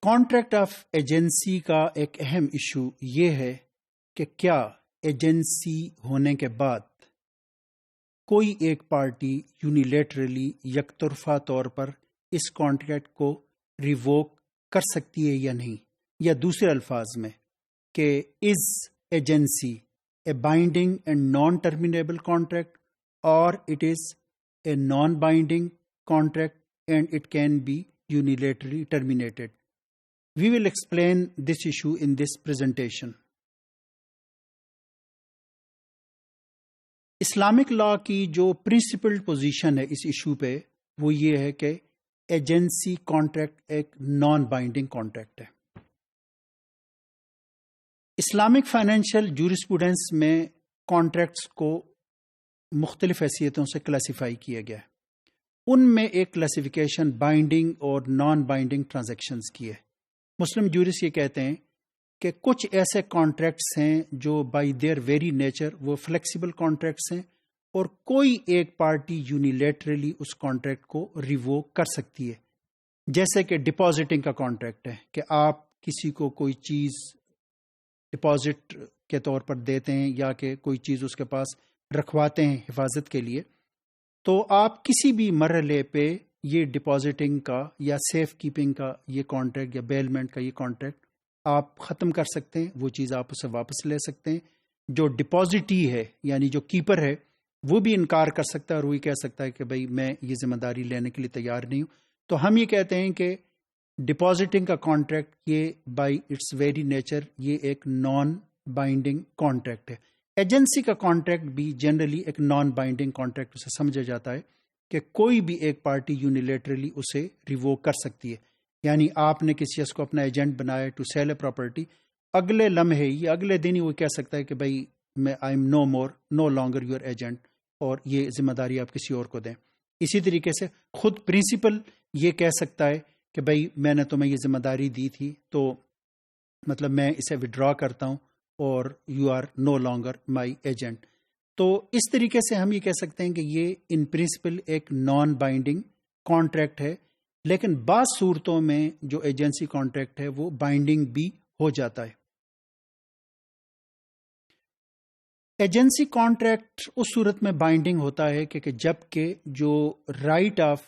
Contract of agency کا ایک اہم ایشو یہ ہے کہ کیا ایجنسی ہونے کے بعد کوئی ایک پارٹی یونیلیٹرلی یک طرفہ طور پر اس کانٹریکٹ کو ریووک کر سکتی ہے یا نہیں، یا دوسرے الفاظ میں کہ is agency a binding and non terminable contract اور it is a non binding contract and it can be unilaterally terminated. We will explain this issue in this presentation. Islamic law کی جو پرنسپل پوزیشن ہے اس issue پہ وہ یہ ہے کہ agency contract ایک نان بائنڈنگ کانٹریکٹ ہے. اسلامک فائنینشیل جورسپروڈنس میں کانٹریکٹس کو مختلف حیثیتوں سے کلاسیفائی کیا گیا ہے. ان میں ایک کلاسیفیکیشن بائنڈنگ اور نان بائنڈنگ ٹرانزیکشنز کی ہے. مسلم جورس یہ کہتے ہیں کہ کچھ ایسے کانٹریکٹس ہیں جو بائی دیئر ویری نیچر وہ فلیکسیبل کانٹریکٹس ہیں اور کوئی ایک پارٹی یونیلیٹرلی اس کانٹریکٹ کو ریووک کر سکتی ہے. جیسے کہ ڈپازٹنگ کا کانٹریکٹ ہے کہ آپ کسی کو کوئی چیز ڈپازٹ کے طور پر دیتے ہیں یا کہ کوئی چیز اس کے پاس رکھواتے ہیں حفاظت کے لیے، تو آپ کسی بھی مرحلے پہ یہ ڈپازٹنگ کا یا سیف کیپنگ کا یہ کانٹریکٹ یا بیلمنٹ کا یہ کانٹریکٹ آپ ختم کر سکتے ہیں. وہ چیز آپ اسے واپس لے سکتے ہیں. جو ڈپازٹی ہے یعنی جو کیپر ہے وہ بھی انکار کر سکتا ہے اور وہی کہہ سکتا ہے کہ بھائی میں یہ ذمہ داری لینے کے لیے تیار نہیں ہوں. تو ہم یہ کہتے ہیں کہ ڈپازٹنگ کا کانٹریکٹ یہ بائی اٹس ویری نیچر یہ ایک نان بائنڈنگ کانٹریکٹ ہے. ایجنسی کا کانٹریکٹ بھی جنرلی ایک نان بائنڈنگ کانٹریکٹ اسے سمجھا جاتا ہے کہ کوئی بھی ایک پارٹی یونیلیٹرلی اسے ریووک کر سکتی ہے. یعنی آپ نے کسی شخص کو اپنا ایجنٹ بنایا ٹو سیل اے پراپرٹی، اگلے لمحے یا اگلے دن ہی وہ کہہ سکتا ہے کہ بھائی میں I am no longer your agent اور یہ ذمہ داری آپ کسی اور کو دیں. اسی طریقے سے خود پرنسپل یہ کہہ سکتا ہے کہ بھائی میں نے تمہیں یہ ذمہ داری دی تھی تو مطلب میں اسے وڈرا کرتا ہوں اور you are no longer my agent. تو اس طریقے سے ہم یہ کہہ سکتے ہیں کہ یہ ان پرنسپل ایک نان بائنڈنگ کانٹریکٹ ہے، لیکن بعض صورتوں میں جو ایجنسی کانٹریکٹ ہے وہ بائنڈنگ بھی ہو جاتا ہے. ایجنسی کانٹریکٹ اس صورت میں بائنڈنگ ہوتا ہے کہ جب کہ جو right of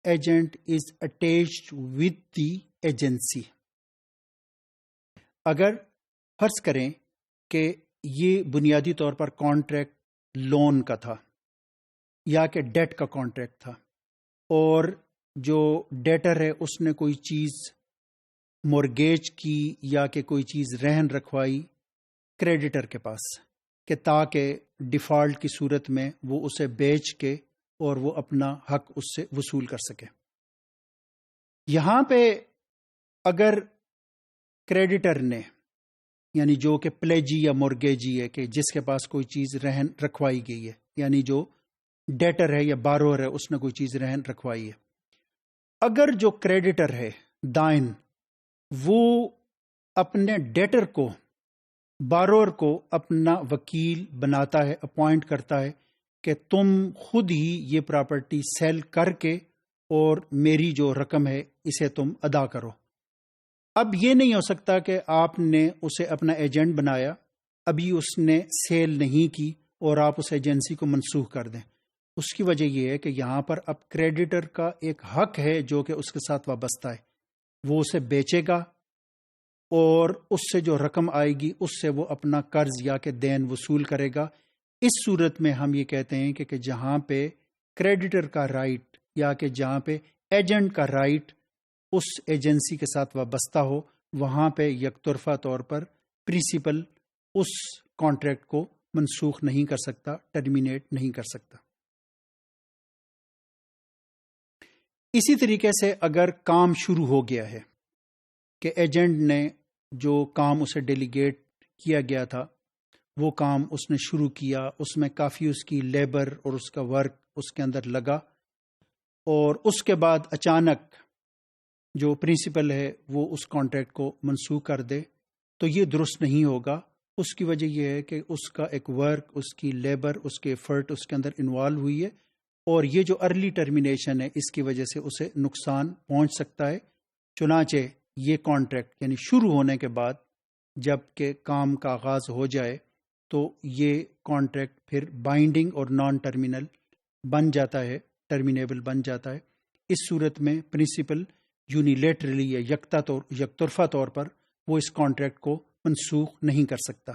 agent is attached with the agency. اگر فرض کریں کہ یہ بنیادی طور پر کانٹریکٹ لون کا تھا یا کہ ڈیٹ کا کانٹریکٹ تھا اور جو ڈیٹر ہے اس نے کوئی چیز مورگیج کی یا کہ کوئی چیز رہن رکھوائی کریڈیٹر کے پاس کہ تاکہ ڈیفالٹ کی صورت میں وہ اسے بیچ کے اور وہ اپنا حق اس سے وصول کر سکے. یہاں پہ اگر کریڈیٹر نے یعنی جو کہ پلیجی یا مورگیجی ہے کہ جس کے پاس کوئی چیز رہن رکھوائی گئی ہے، یعنی جو ڈیٹر ہے یا بارور ہے اس نے کوئی چیز رہن رکھوائی ہے، اگر جو کریڈیٹر ہے دائن وہ اپنے ڈیٹر کو بارور کو اپنا وکیل بناتا ہے، اپوائنٹ کرتا ہے کہ تم خود ہی یہ پراپرٹی سیل کر کے اور میری جو رقم ہے اسے تم ادا کرو. اب یہ نہیں ہو سکتا کہ آپ نے اسے اپنا ایجنٹ بنایا، ابھی اس نے سیل نہیں کی اور آپ اس ایجنسی کو منسوخ کر دیں. اس کی وجہ یہ ہے کہ یہاں پر اب کریڈیٹر کا ایک حق ہے جو کہ اس کے ساتھ وابستہ ہے. وہ اسے بیچے گا اور اس سے جو رقم آئے گی اس سے وہ اپنا قرض یا کہ دین وصول کرے گا. اس صورت میں ہم یہ کہتے ہیں کہ جہاں پہ کریڈیٹر کا رائٹ یا کہ جہاں پہ ایجنٹ کا رائٹ اس ایجنسی کے ساتھ وابستہ ہو وہاں پہ یک طرفہ طور پر پرنسپل اس کانٹریکٹ کو منسوخ نہیں کر سکتا، ٹرمینیٹ نہیں کر سکتا. اسی طریقے سے اگر کام شروع ہو گیا ہے کہ ایجنٹ نے جو کام اسے ڈیلیگیٹ کیا گیا تھا وہ کام اس نے شروع کیا، اس میں کافی اس کی لیبر اور اس کا ورک اس کے اندر لگا اور اس کے بعد اچانک جو پرنسپل ہے وہ اس کانٹریکٹ کو منسوخ کر دے تو یہ درست نہیں ہوگا. اس کی وجہ یہ ہے کہ اس کا ایک ورک، اس کی لیبر، اس کے ایفرٹ اس کے اندر انوالو ہوئی ہے اور یہ جو ارلی ٹرمینیشن ہے اس کی وجہ سے اسے نقصان پہنچ سکتا ہے. چنانچہ یہ کانٹریکٹ یعنی شروع ہونے کے بعد جب کہ کام کا آغاز ہو جائے تو یہ کانٹریکٹ پھر بائنڈنگ اور نان ٹرمینل بن جاتا ہے، ٹرمینیبل بن جاتا ہے۔ اس صورت میں پرنسپل یونیلیٹرلی یا یک طرفہ طور پر وہ اس کانٹریکٹ کو منسوخ نہیں کر سکتا۔